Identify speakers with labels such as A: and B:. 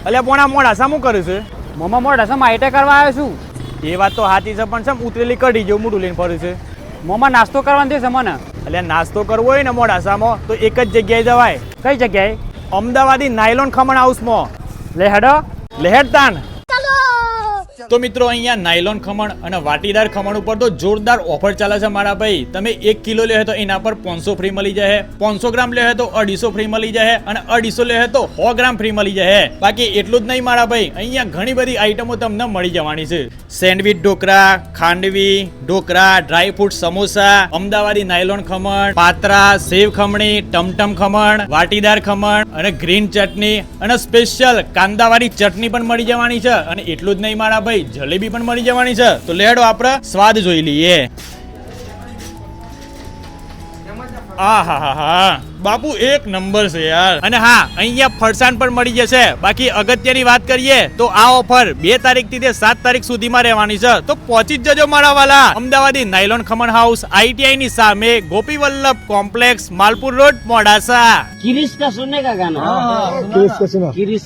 A: અલ્યા પોણા મોડાસા શું કર્યું છે?
B: મોમાં મોઢા માઇટે કરવા આવ્યો છું.
A: એ વાત તો સાચી છે, પણ છે ઉતરેલી કઢી જેવું મોઢું લઈને ફર્યું છે.
B: મોમાં નાસ્તો કરવાનો છે મને.
A: એટલે નાસ્તો કરવો હોય ને મોડાસામાં તો એક જ જગ્યાએ જવાય.
B: કઈ જગ્યાએ?
A: અમદાવાદી નાયલોન ખમણ હાઉસમાં.
B: લે હેડો.
A: લહેરતાન. તો મિત્રો અહીંયા નાયલોન ખમણ અને વાટીદાર ખમણ ઉપર તો જોરદાર ઓફર ચાલે છે મારા ભાઈ. તમે 1 કિલો લે તો એના પર 500 ફ્રી મળી જાય, 500 ગ્રામ લે તો 250 ફ્રી મળી જાય, અને 250 લે તો 100 ગ્રામ ફ્રી મળી જાય. બાકી એટલું જ નહીં મારા ભાઈ, અહીંયા ઘણી બધી આઈટમો તમને મળી જવાની છે. સેન્ડવિચ ઢોકળા, ખાંડવી ઢોકળા, ડ્રાય ફ્રૂટ સમોસા, અમદાવાદી નાયલોન ખમણ, પાત્રા, સેવ ખમણી, ટમટમ ખમણ, વાટીદાર ખમણ અને ગ્રીન ચટણી અને સ્પેશિયલ કાંદાવાળી ચટણી પણ મળી જવાની છે. અને એટલું જ નહીં મારા ભાઈ, જલેબી પણ મળી જવાની છે. તો લેડો આપણે સ્વાદ જોઈ લઈએ. આહાહા બાપુ એક નંબર છે યાર. અને હા, અહીંયા ફરસાણ પણ મળી જશે. બાકી અગત્યની વાત કરીએ તો આ ઓફર 2 તારીખથી તે 7 તારીખ સુધીમાં રહેવાની છે. તો પહોંચી જ જજો મારા વાલા. અમદાવાદી નાયલોન ખમણ હાઉસ, ITI ની સામે, ગોપી વલ્લભ કોમ્પ્લેક્સ, માલપુર રોડ, મોડાસા.
C: किरिश का सुनने का गाना, किरिश